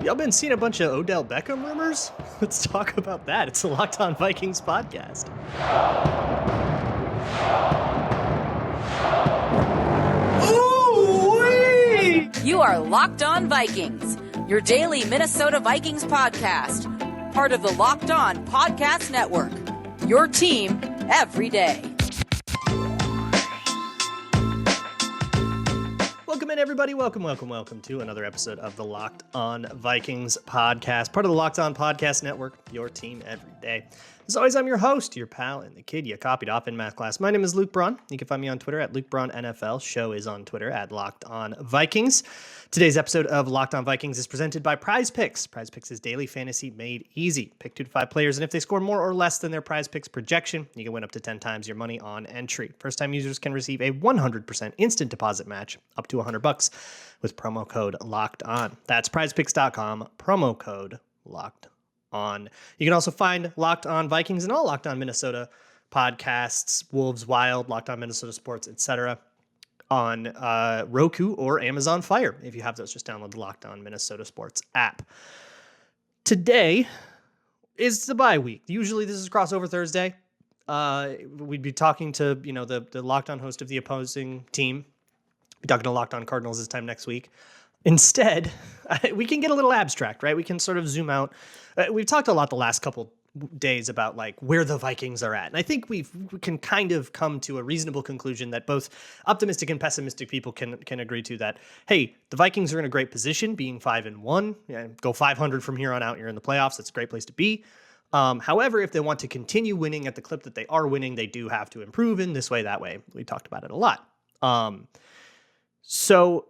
Y'all been seeing a bunch of Odell Beckham rumors? Let's talk about that. It's the Locked On Vikings podcast. Ooh-wee! You are Locked On Vikings, your daily Minnesota Vikings podcast, part of the Locked On Podcast Network, your team every day. Welcome in, everybody. Welcome to another episode of the Locked On Vikings podcast, part of the Locked On Podcast Network, your team every day. As always, I'm your host, your pal, and the kid you copied off in math class. My name is Luke Braun. You can find me on Twitter at Luke Braun NFL. Show is on Twitter at Locked On Vikings. Today's episode of Locked On Vikings is presented by Prize Picks. Prize Picks is daily fantasy made easy. Pick 2 to 5 players, and if they score more or less than their Prize Picks projection, you can win up to 10 times your money on entry. First-time users can receive a 100% instant deposit match up to $100 with promo code Locked On. That's PrizePicks.com. Promo code Locked On. You can also find Locked On Vikings and all Locked On Minnesota podcasts, Wolves Wild, Locked On Minnesota Sports, etc. on Roku or Amazon Fire. If you have those, just download the Locked On Minnesota Sports app. Today is the bye week. Usually this is crossover Thursday. We'd be talking to, the Locked On host of the opposing team. Be talking to Locked On Cardinals this time next week. Instead, we can get a little abstract, right? We can sort of zoom out. We've talked a lot the last couple days about like where the Vikings are at. And I think we can kind of come to a reasonable conclusion that both optimistic and pessimistic people can agree to that, hey, the Vikings are in a great position being 5-1. Yeah, go 500 from here on out. You're in the playoffs. That's a great place to be. However, if they want to continue winning at the clip that they are winning, they do have to improve in this way, that way. We talked about it a lot. So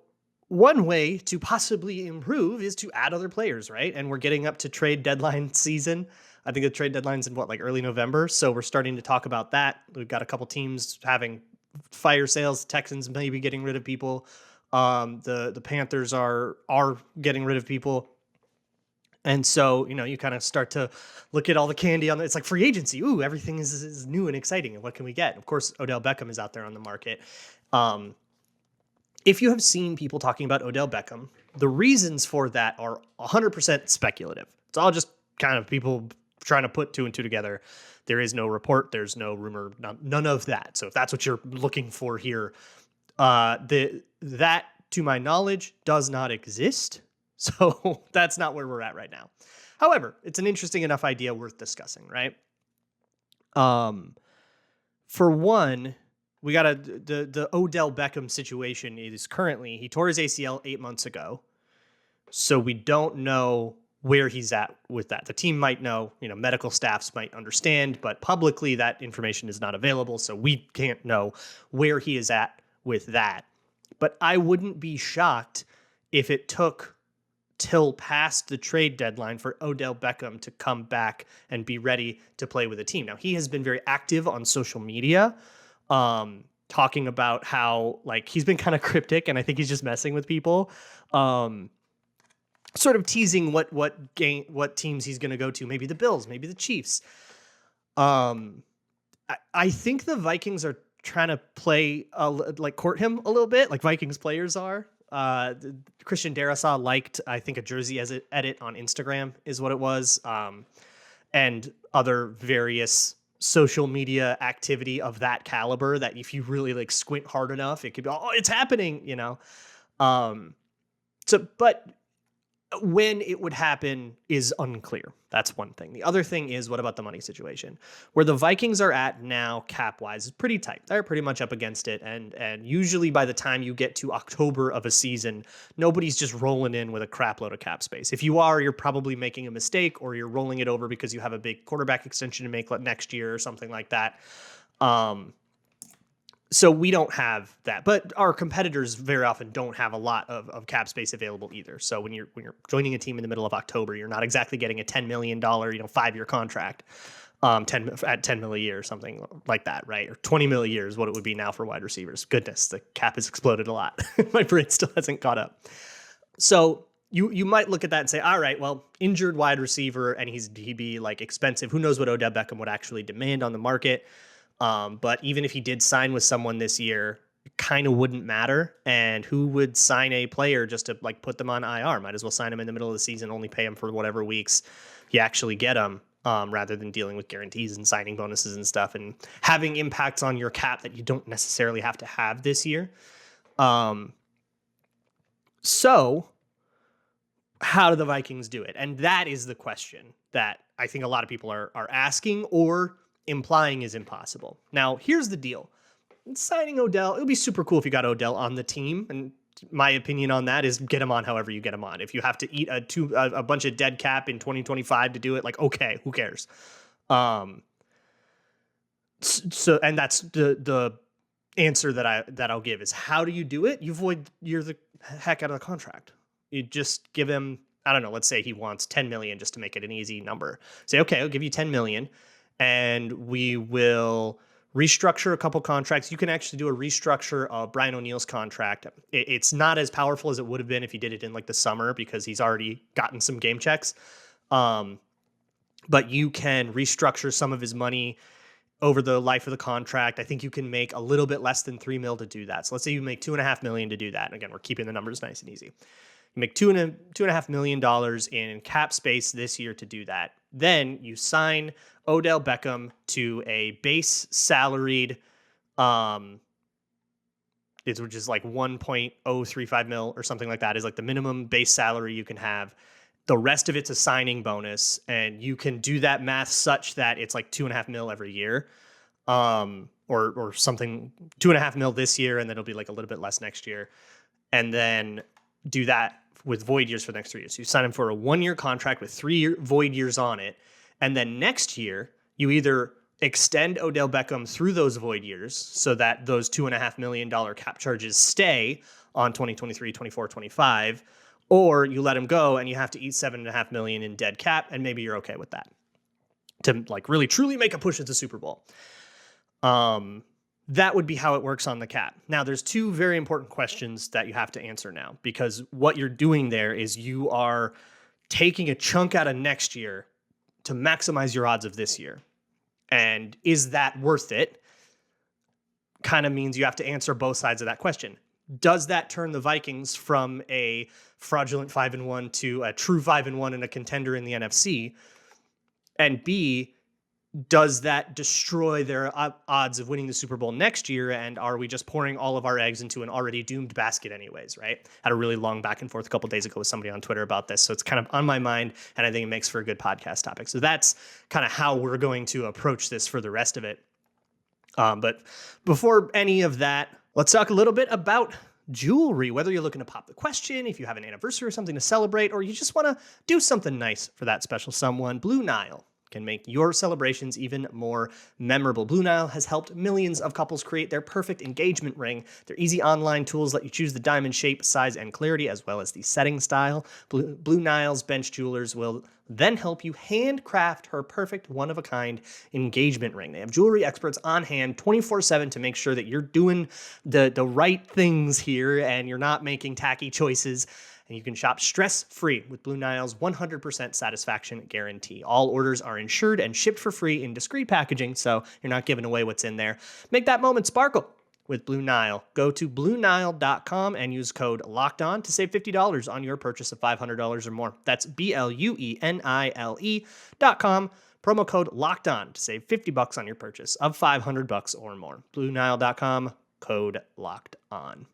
one way to possibly improve is to add other players, right? And we're getting up to trade deadline season. I think the trade deadline's in early November. So we're starting to talk about that. We've got a couple teams having fire sales. Texans maybe getting rid of people. The Panthers are getting rid of people. And so, you kind of start to look at all the candy on it. It's like free agency. Ooh, everything is new and exciting. And what can we get? Of course, Odell Beckham is out there on the market. If you have seen people talking about Odell Beckham, the reasons for that are 100% speculative. It's all just kind of people trying to put 2 and 2 together. There is no report. There's no rumor. None of that. So if that's what you're looking for here, that, to my knowledge, does not exist. So that's not where we're at right now. However, it's an interesting enough idea worth discussing, right? For one, we got the Odell Beckham situation is currently, he tore his ACL 8 months ago. So we don't know where he's at with that. The team might know, medical staffs might understand, but publicly that information is not available. So we can't know where he is at with that. But I wouldn't be shocked if it took till past the trade deadline for Odell Beckham to come back and be ready to play with a team. Now, he has been very active on social media, talking about how he's been kind of cryptic, and I think he's just messing with people, sort of teasing what teams he's going to go to. Maybe the Bills, maybe the Chiefs. I think the Vikings are trying to play court him a little bit, like Vikings players are. Christian Darrisaw liked, I think, a jersey edit on Instagram is what it was, and other various social media activity of that caliber that if you really squint hard enough, it could be, oh, it's happening, but when it would happen is unclear. That's one thing. The other thing is, what about the money situation? Where the Vikings are at now, cap-wise, is pretty tight. They're pretty much up against it, and usually by the time you get to October of a season, nobody's just rolling in with a crap load of cap space. If you are, you're probably making a mistake, or you're rolling it over because you have a big quarterback extension to make next year or something like that. So we don't have that, but our competitors very often don't have a lot of cap space available either. So when you're joining a team in the middle of October, you're not exactly getting a $10 million, 5-year contract, at $10 million a year or something like that, right? Or $20 million a year is what it would be now for wide receivers. Goodness, the cap has exploded a lot. My brain still hasn't caught up. So you might look at that and say, all right, well, injured wide receiver, and he'd be expensive. Who knows what Odell Beckham would actually demand on the market? But even if he did sign with someone this year, kind of wouldn't matter. And who would sign a player just to like put them on IR? Might as well sign them in the middle of the season, only pay them for whatever weeks you actually get them, rather than dealing with guarantees and signing bonuses and stuff and having impacts on your cap that you don't necessarily have to have this year. So how do the Vikings do it? And that is the question that I think a lot of people are asking or implying is impossible. Now, here's the deal. Signing Odell, it would be super cool if you got Odell on the team. And my opinion on that is get him on however you get him on. If you have to eat a bunch of dead cap in 2025 to do it, like, okay, who cares? So, and that's the answer that I'll give is how do you do it? You're the heck out of the contract. You just give him, I don't know, let's say he wants 10 million just to make it an easy number. Say, okay, I'll give you 10 million and we will restructure a couple contracts. You can actually do a restructure of Brian O'Neill's contract. It's not as powerful as it would have been if you did it in like the summer because he's already gotten some game checks. But you can restructure some of his money over the life of the contract. I think you can make a little bit less than $3 million to do that. So let's say you make $2.5 million to do that. And again, we're keeping the numbers nice and easy. You make $2.5 million in cap space this year to do that. Then you sign Odell Beckham to a base salaried, which is like 1.035 mil or something like that, is like the minimum base salary you can have. The rest of it's a signing bonus, and you can do that math such that it's like 2.5 mil every year, or something, 2.5 mil this year, and then it'll be like a little bit less next year, and then do that with void years for the next 3 years. So you sign him for a 1-year contract with 3 void years on it, and then next year you either extend Odell Beckham through those void years so that those $2.5 million cap charges stay on 2023, 24, 25. Or you let him go and you have to eat $7.5 million in dead cap, and maybe you're okay with that to like really truly make a push at the Super Bowl. That would be how it works on the cap. Now, there's 2 very important questions that you have to answer now, because what you're doing there is you are taking a chunk out of next year to maximize your odds of this year. And is that worth it? Kind of means you have to answer both sides of that question. Does that turn the Vikings from a fraudulent 5-1 to a true 5-1 and a contender in the NFC? And B, does that destroy their odds of winning the Super Bowl next year? And are we just pouring all of our eggs into an already doomed basket anyways, right? Had a really long back and forth a couple days ago with somebody on Twitter about this. So it's kind of on my mind, and I think it makes for a good podcast topic. So that's kind of how we're going to approach this for the rest of it. But before any of that, let's talk a little bit about jewelry, whether you're looking to pop the question, if you have an anniversary or something to celebrate, or you just want to do something nice for that special someone. Blue Nile can make your celebrations even more memorable. Blue Nile has helped millions of couples create their perfect engagement ring. Their easy online tools let you choose the diamond shape, size, and clarity, as well as the setting style. Blue Nile's bench jewelers will then help you handcraft her perfect one-of-a-kind engagement ring. They have jewelry experts on hand 24/7 to make sure that you're doing the right things here and you're not making tacky choices. And you can shop stress-free with Blue Nile's 100% satisfaction guarantee. All orders are insured and shipped for free in discreet packaging, so you're not giving away what's in there. Make that moment sparkle with Blue Nile. Go to BlueNile.com and use code LOCKEDON to save $50 on your purchase of $500 or more. That's BLUENILE.com. Promo code LOCKEDON to save $50 on your purchase of $500 or more. BlueNile.com, code LOCKEDON.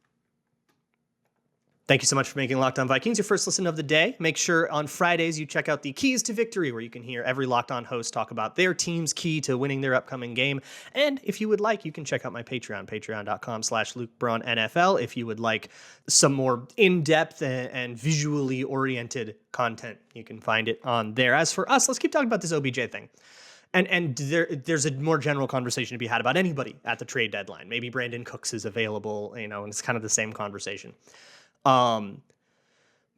Thank you so much for making Locked On Vikings your first listen of the day. Make sure on Fridays you check out the Keys to Victory, where you can hear every Locked On host talk about their team's key to winning their upcoming game. And if you would like, you can check out my Patreon, patreon.com/LukeBraunNFL, if you would like some more in-depth and visually oriented content. You can find it on there. As for us, let's keep talking about this OBJ thing. And there's a more general conversation to be had about anybody at the trade deadline. Maybe Brandon Cooks is available, and it's kind of the same conversation.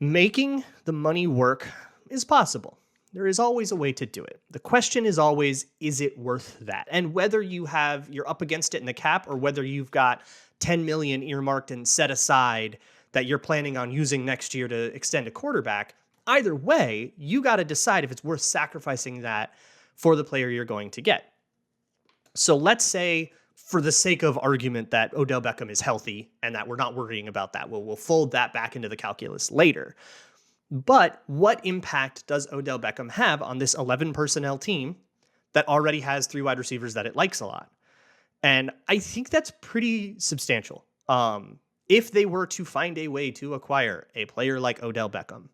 Making the money work is possible. There is always a way to do it. The question is always, is it worth that? And whether you're up against it in the cap, or whether you've got 10 million earmarked and set aside that you're planning on using next year to extend a quarterback, either way, you got to decide if it's worth sacrificing that for the player you're going to get. So let's say for the sake of argument that Odell Beckham is healthy and that we're not worrying about that. We'll fold that back into the calculus later. But what impact does Odell Beckham have on this 11 personnel team that already has 3 wide receivers that it likes a lot? And I think that's pretty substantial. If they were to find a way to acquire a player like Odell Beckham,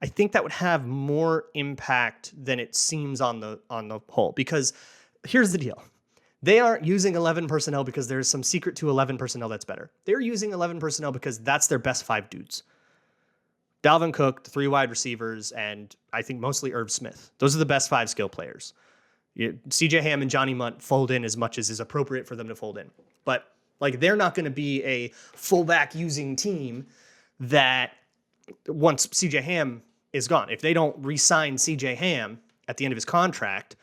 I think that would have more impact than it seems on the whole. Because here's the deal. They aren't using 11 personnel because there's some secret to 11 personnel that's better. They're using 11 personnel because that's their best 5 dudes. Dalvin Cook, the 3 wide receivers, and I think mostly Irv Smith. Those are the best 5 skill players. CJ Ham and Johnny Munt fold in as much as is appropriate for them to fold in. But like, they're not going to be a fullback using team that once CJ Ham is gone. If they don't re-sign CJ Ham at the end of his contract,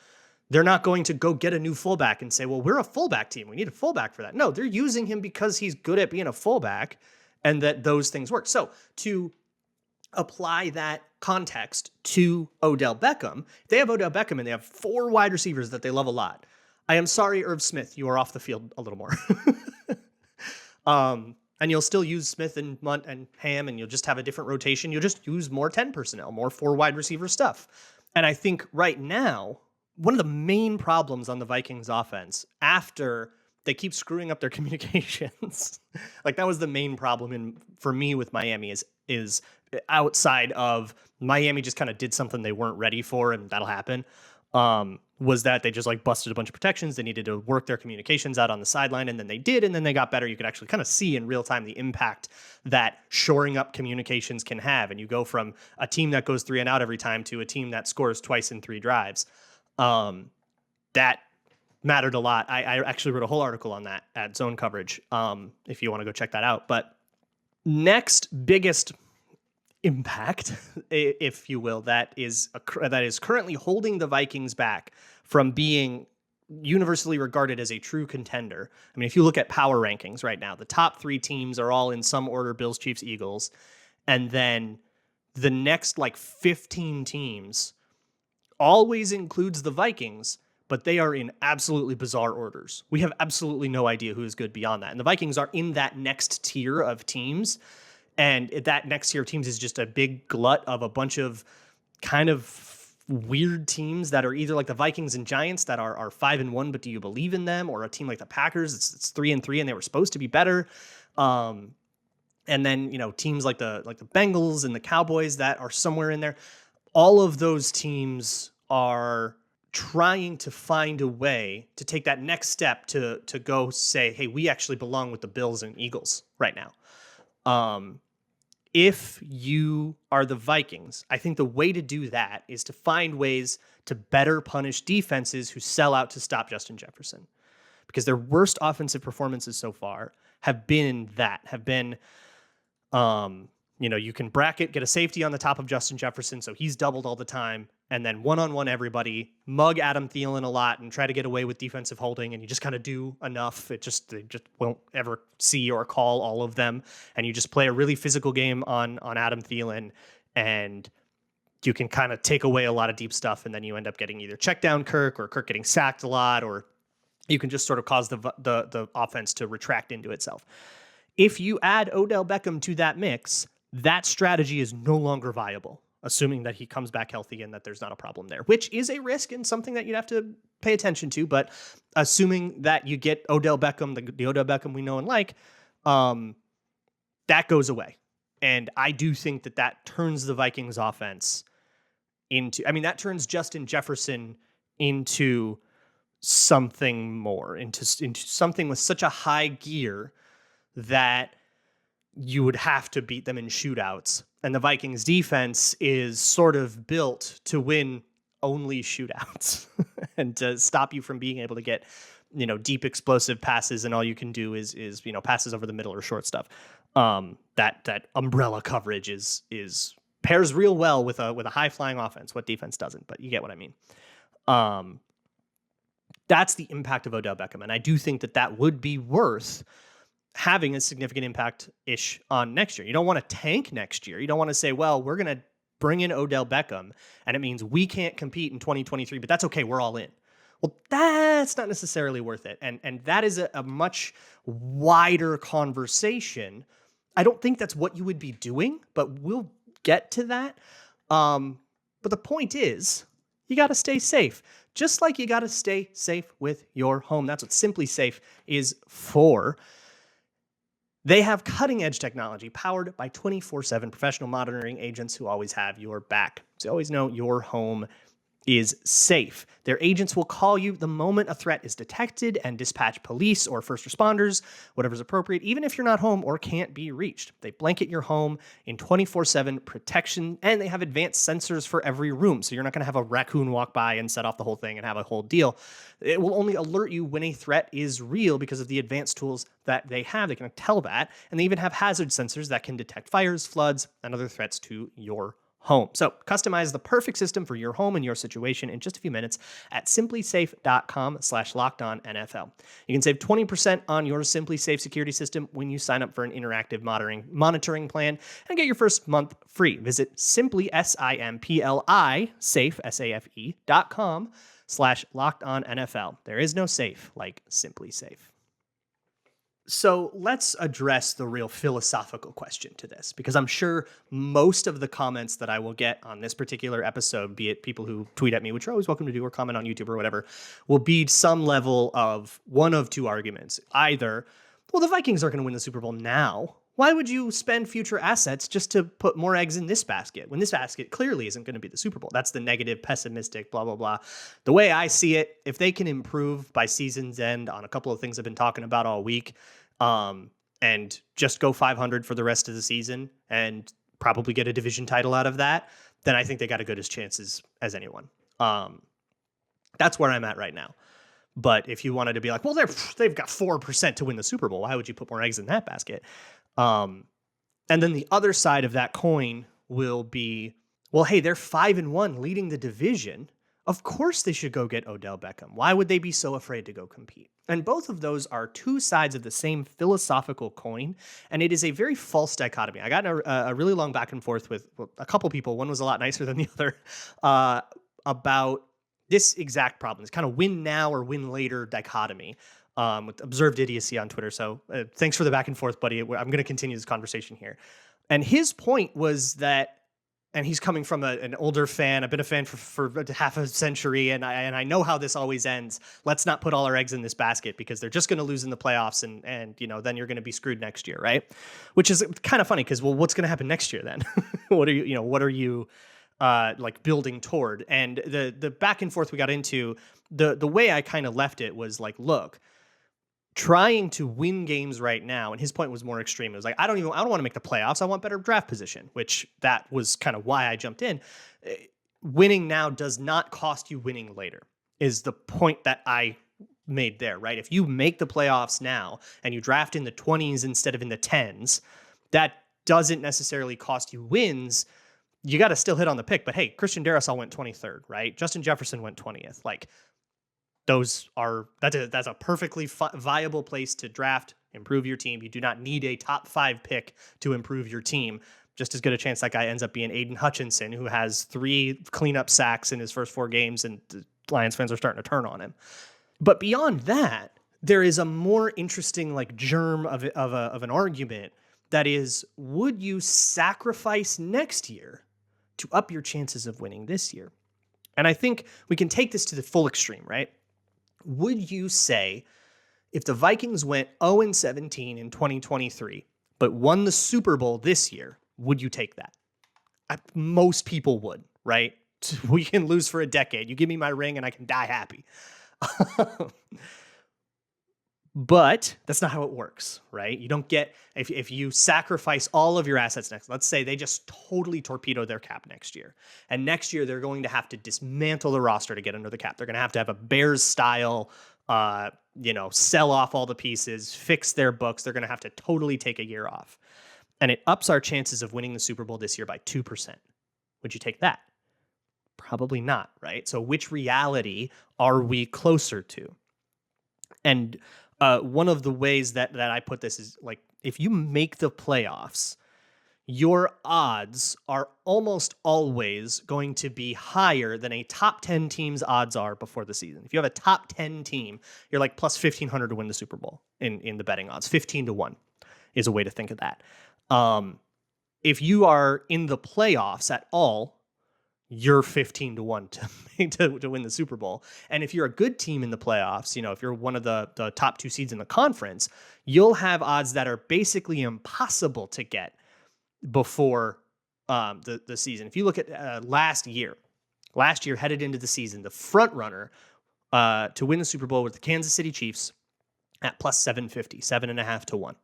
they're not going to go get a new fullback and say, well, we're a fullback team. We need a fullback for that. No, they're using him because he's good at being a fullback and that those things work. So to apply that context to Odell Beckham, if they have Odell Beckham and they have 4 wide receivers that they love a lot, I am sorry, Irv Smith, you are off the field a little more. And you'll still use Smith and Munt and Ham, and you'll just have a different rotation. You'll just use more 10 personnel, more 4 wide receiver stuff. And I think right now, one of the main problems on the Vikings offense, after they keep screwing up their communications, like that was the main problem for me with Miami is outside of Miami just kind of did something they weren't ready for, and that'll happen. Was that they just like busted a bunch of protections. They needed to work their communications out on the sideline, and then they did, and then they got better. You could actually kind of see in real time the impact that shoring up communications can have. And you go from a team that goes 3 and out every time to a team that scores twice in 3 drives. That mattered a lot. I actually wrote a whole article on that at Zone Coverage, if you want to go check that out. But next biggest impact, if you will, that is currently holding the Vikings back from being universally regarded as a true contender. I mean, if you look at power rankings right now, the top 3 teams are all in some order: Bills, Chiefs, Eagles. And then the next like 15 teams always includes the Vikings, but they are in absolutely bizarre orders. We have absolutely no idea who is good beyond that. And the Vikings are in that next tier of teams. And that next tier of teams is just a big glut of a bunch of kind of weird teams that are either like the Vikings and Giants that are 5-1, but do you believe in them? Or a team like the Packers, it's 3-3 and they were supposed to be better. And then, teams like the Bengals and the Cowboys that are somewhere in there. All of those teams are trying to find a way to take that next step to go say, hey, we actually belong with the Bills and Eagles right now. If you are the Vikings, I think the way to do that is to find ways to better punish defenses who sell out to stop Justin Jefferson, because their worst offensive performances so far have been, you can bracket, get a safety on the top of Justin Jefferson, so he's doubled all the time, and then one-on-one everybody, mug Adam Thielen a lot and try to get away with defensive holding, and you just kind of do enough. They just won't ever see or call all of them, and you just play a really physical game on Adam Thielen, and you can kind of take away a lot of deep stuff, and then you end up getting either check down Kirk or Kirk getting sacked a lot, or you can just sort of cause the offense to retract into itself. If you add Odell Beckham to that mix, that strategy is no longer viable, assuming that he comes back healthy and that there's not a problem there, which is a risk and something that you'd have to pay attention to. But assuming that you get Odell Beckham, the Odell Beckham we know and like, that goes away. And I do think that turns the Vikings offense that turns Justin Jefferson into something more, into something with such a high gear that you would have to beat them in shootouts. And the Vikings defense is sort of built to win only shootouts and to stop you from being able to get, deep explosive passes. And all you can do is passes over the middle or short stuff. That umbrella coverage is pairs real well with a high flying offense. What defense doesn't, but you get what I mean. That's the impact of Odell Beckham. And I do think that would be worth having a significant impact-ish on next year. You don't want to tank next year. You don't want to say, well, we're going to bring in Odell Beckham, and it means we can't compete in 2023, but that's okay. We're all in. Well, that's not necessarily worth it. And that is a much wider conversation. I don't think that's what you would be doing, but we'll get to that. But the point is, you got to stay safe. Just like you got to stay safe with your home. That's what SimpliSafe is for. They have cutting-edge technology powered by 24/7 professional monitoring agents who always have your back. So you always know your home is safe. Their agents will call you the moment a threat is detected and dispatch police or first responders, whatever's appropriate, even if you're not home or can't be reached. They blanket your home in 24/7 protection, and they have advanced sensors for every room. So you're not going to have a raccoon walk by and set off the whole thing and have a whole deal. It will only alert you when a threat is real because of the advanced tools that they have. They can tell that, and they even have hazard sensors that can detect fires, floods, and other threats to your home. So customize the perfect system for your home and your situation in just a few minutes at simplisafe.com/lockedonnfl. You can save 20% on your SimpliSafe security system when you sign up for an interactive monitoring plan and get your first month free. Visit safe.com/lockedonnfl. There is no safe like SimpliSafe. So let's address the real philosophical question to this, because I'm sure most of the comments that I will get on this particular episode, be it people who tweet at me, which are always welcome to do, or comment on YouTube or whatever, will be some level of one of two arguments. Either, well, the Vikings are going to win the Super Bowl now. Why would you spend future assets just to put more eggs in this basket when this basket clearly isn't going to be the Super Bowl? That's the negative, pessimistic, blah, blah, blah. The way I see it, if they can improve by season's end on a couple of things I've been talking about all week, and just go 500 for the rest of the season and probably get a division title out of that, then I think they got as good as chances as anyone. That's where I'm at right now. But if you wanted to be like, well, they've got 4% to win the Super Bowl, why would you put more eggs in that basket? And then the other side of that coin will be, well, hey, they're 5-1 leading the division. Of course they should go get Odell Beckham. Why would they be so afraid to go compete? And both of those are two sides of the same philosophical coin, and it is a very false dichotomy. I got in a really long back and forth with a couple people. One was a lot nicer than the other about this exact problem, this kind of win now or win later dichotomy with observed idiocy on Twitter. So thanks for the back and forth, buddy. I'm going to continue this conversation here. And his point was that, and he's coming from an older fan. I've been a fan for half a century, and I know how this always ends. Let's not put all our eggs in this basket because they're just going to lose in the playoffs, and then you're going to be screwed next year, right? Which is kind of funny because, well, what's going to happen next year then? What are you like building toward? And the back and forth we got into, the way I kind of left it was like, look, trying to win games right now, and his point was more extreme. It was like, I don't want to make the playoffs. I want better draft position, which that was kind of why I jumped in. Winning now does not cost you winning later, is the point that I made there, right? If you make the playoffs now and you draft in the 20s instead of in the 10s, that doesn't necessarily cost you wins. You got to still hit on the pick, but hey, Christian Darrisaw went 23rd, right? Justin Jefferson went 20th. Like, that's a perfectly viable place to draft, improve your team. You do not need a top 5 pick to improve your team. Just as good a chance that guy ends up being Aiden Hutchinson, who has 3 cleanup sacks in his first 4 games, and the Lions fans are starting to turn on him. But beyond that, there is a more interesting like germ of an argument that is, would you sacrifice next year to up your chances of winning this year? And I think we can take this to the full extreme, right? Would you say if the Vikings went 0-17 in 2023, but won the Super Bowl this year, would you take that? Most people would, right? We can lose for a decade. You give me my ring and I can die happy. But that's not how it works, right? You don't get, if you sacrifice all of your assets next, let's say they just totally torpedo their cap next year. And next year they're going to have to dismantle the roster to get under the cap. They're going to have a Bears style, sell off all the pieces, fix their books. They're going to have to totally take a year off. And it ups our chances of winning the Super Bowl this year by 2%. Would you take that? Probably not, right? So which reality are we closer to? And one of the ways that I put this is like, if you make the playoffs, your odds are almost always going to be higher than a top 10 team's odds are before the season. If you have a top 10 team, you're like plus 1,500 to win the Super Bowl in the betting odds. 15 to 1 is a way to think of that. If you are in the playoffs at all, you're 15 to 1 to win the Super Bowl. And if you're a good team in the playoffs, if you're one of the top 2 seeds in the conference, you'll have odds that are basically impossible to get before the season. If you look at last year headed into the season, the front runner to win the Super Bowl with the Kansas City Chiefs at plus 750, 7.5 to 1.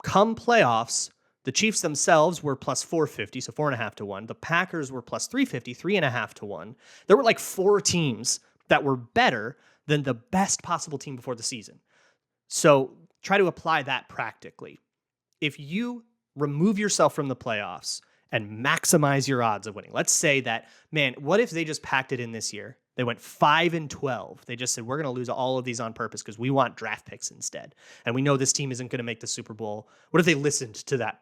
Come playoffs, the Chiefs themselves were plus 450, so 4.5 to 1. The Packers were plus 350, 3.5 to 1. There were like 4 teams that were better than the best possible team before the season. So try to apply that practically. If you remove yourself from the playoffs and maximize your odds of winning, let's say that, man, what if they just packed it in this year? They went 5-12. They just said, we're going to lose all of these on purpose because we want draft picks instead. And we know this team isn't going to make the Super Bowl. What if they listened to that,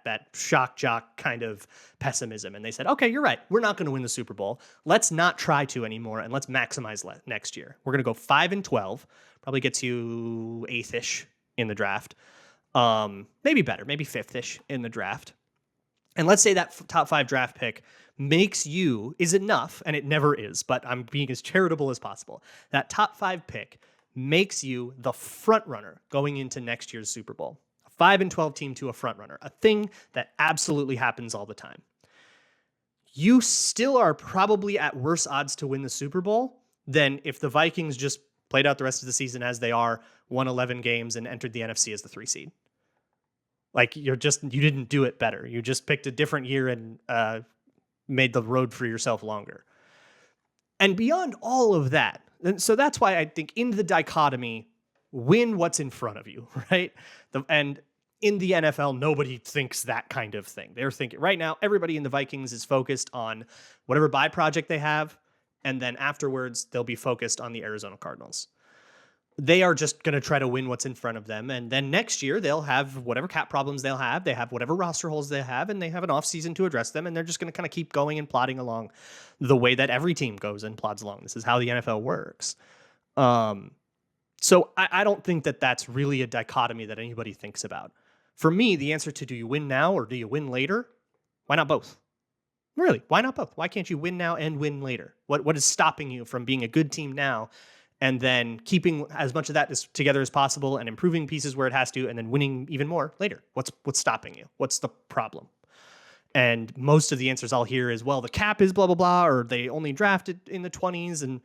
that shock jock kind of pessimism? And they said, okay, you're right. We're not going to win the Super Bowl. Let's not try to anymore. And let's maximize next year. We're going to go 5-12, probably gets you 8th-ish in the draft. Maybe better, maybe 5th-ish in the draft. And let's say that top 5 draft pick is enough, and it never is, but I'm being as charitable as possible. That top 5 pick makes you the front runner going into next year's Super Bowl. A 5-12 team to a front runner, a thing that absolutely happens all the time. You still are probably at worse odds to win the Super Bowl than if the Vikings just played out the rest of the season as they are, won 11 games, and entered the NFC as the 3 seed. Like, you didn't do it better. You just picked a different year and made the road for yourself longer. And beyond all of that, and so that's why I think in the dichotomy, win what's in front of you, right? And in the NFL, nobody thinks that kind of thing. They're thinking right now, everybody in the Vikings is focused on whatever buy project they have, and then afterwards, they'll be focused on the Arizona Cardinals. They are just going to try to win what's in front of them. And then next year, they'll have whatever cap problems they'll have. They have whatever roster holes they have, and they have an offseason to address them. And they're just going to kind of keep going and plodding along the way that every team goes and plods along. This is how the NFL works. So I don't think that that's really a dichotomy that anybody thinks about. For me, the answer to do you win now or do you win later? Why not both? Really, why not both? Why can't you win now and win later? What is stopping you from being a good team now and then keeping as much of that together as possible and improving pieces where it has to, and then winning even more later? What's stopping you? What's the problem? And most of the answers I'll hear is, well, the cap is blah, blah, blah, or they only drafted in the 20s, and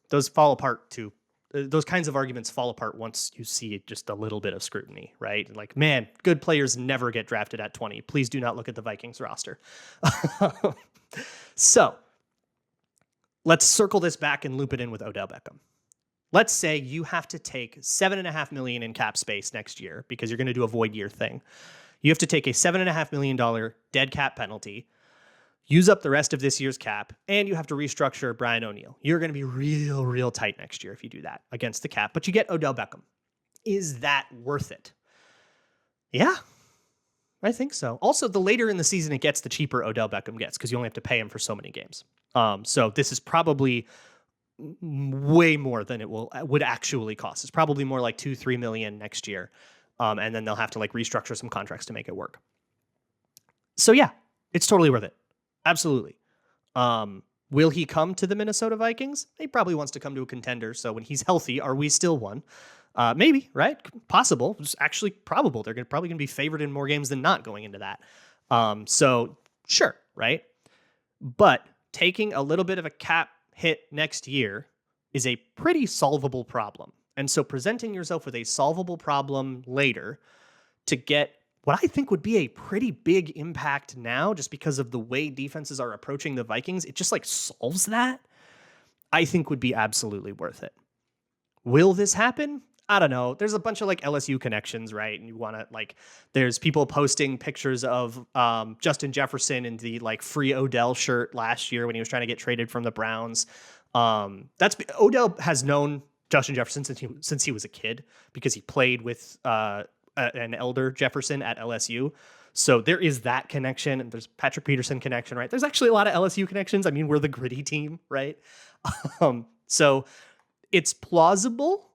those fall apart too. Those kinds of arguments fall apart once you see just a little bit of scrutiny, right? Like, man, good players never get drafted at 20. Please do not look at the Vikings roster. So let's circle this back and loop it in with Odell Beckham. Let's say you have to take $7.5 million in cap space next year because you're going to do a void year thing. You have to take a $7.5 million dead cap penalty, use up the rest of this year's cap, and you have to restructure Brian O'Neill. You're going to be real, real tight next year if you do that against the cap, but you get Odell Beckham. Is that worth it? Yeah, I think so. Also, the later in the season it gets, the cheaper Odell Beckham gets because you only have to pay him for so many games. So this is probably way more than it would actually cost. It's probably more like $2-3 million next year. And then they'll have to like restructure some contracts to make it work. So yeah, it's totally worth it. Absolutely. Will he come to the Minnesota Vikings? He probably wants to come to a contender. So when he's healthy, are we still one? Maybe, right? Possible. It's actually probable. They're probably going to be favored in more games than not going into that. So sure, right? But taking a little bit of a cap hit next year is a pretty solvable problem. And so presenting yourself with a solvable problem later to get what I think would be a pretty big impact now, just because of the way defenses are approaching the Vikings, it just like solves that, I think would be absolutely worth it. Will this happen? I don't know. There's a bunch of like LSU connections, right? And you want to like, there's people posting pictures of Justin Jefferson in the like free Odell shirt last year when he was trying to get traded from the Browns. Odell has known Justin Jefferson since he was a kid because he played with an elder Jefferson at LSU. So there is that connection, and there's Patrick Peterson connection, right? There's actually a lot of LSU connections. I mean, we're the gritty team, right? So it's plausible.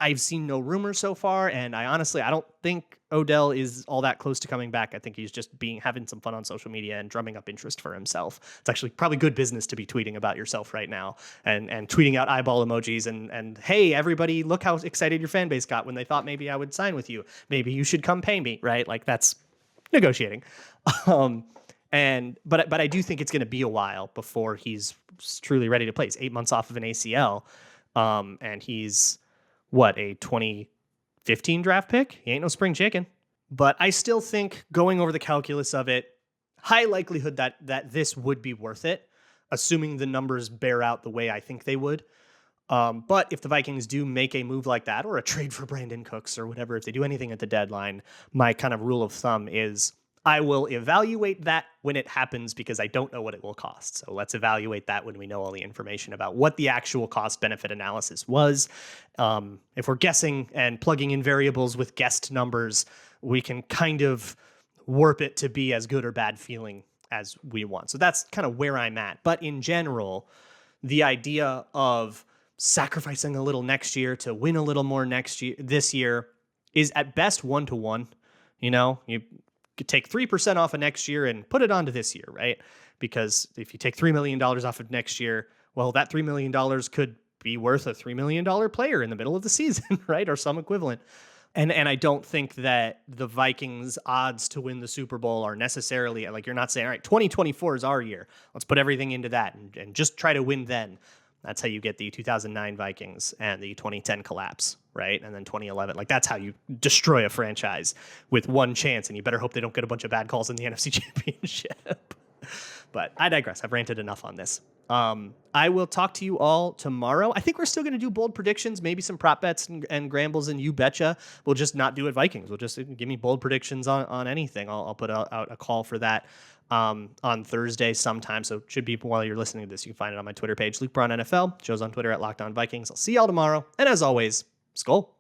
I've seen no rumors so far, and I don't think Odell is all that close to coming back. I think he's just having some fun on social media and drumming up interest for himself. It's actually probably good business to be tweeting about yourself right now and tweeting out eyeball emojis and hey, everybody, look how excited your fan base got when they thought maybe I would sign with you. Maybe you should come pay me, right? Like, that's negotiating. But I do think it's going to be a while before he's truly ready to play. He's 8 months off of an ACL, and he's a 2015 draft pick? He ain't no spring chicken. But I still think, going over the calculus of it, high likelihood that this would be worth it, assuming the numbers bear out the way I think they would. But if the Vikings do make a move like that, or a trade for Brandon Cooks or whatever, if they do anything at the deadline, my kind of rule of thumb is I will evaluate that when it happens, because I don't know what it will cost. So let's evaluate that when we know all the information about what the actual cost-benefit analysis was. If we're guessing and plugging in variables with guessed numbers, we can kind of warp it to be as good or bad feeling as we want. So that's kind of where I'm at. But in general, the idea of sacrificing a little next year to win a little more this year is at best 1-to-1. You could take 3% off of next year and put it onto this year, right? Because if you take $3 million off of next year, well, that $3 million could be worth a $3 million player in the middle of the season, right? Or some equivalent. And I don't think that the Vikings' odds to win the Super Bowl are necessarily, like, you're not saying, all right, 2024 is our year. Let's put everything into that and just try to win then. That's how you get the 2009 Vikings and the 2010 collapse, right? And then 2011. Like, that's how you destroy a franchise with one chance, and you better hope they don't get a bunch of bad calls in the NFC Championship. But I digress. I've ranted enough on this. I will talk to you all tomorrow. I think we're still going to do bold predictions, maybe some prop bets and Grambles and You Betcha. We'll just not do it Vikings. We'll just give me bold predictions on anything. I'll put out a call for that on Thursday sometime. So it should be while you're listening to this. You can find it on my Twitter page, Luke Braun NFL. Show's on Twitter at Locked On Vikings. I'll see y'all tomorrow. And as always, Skol.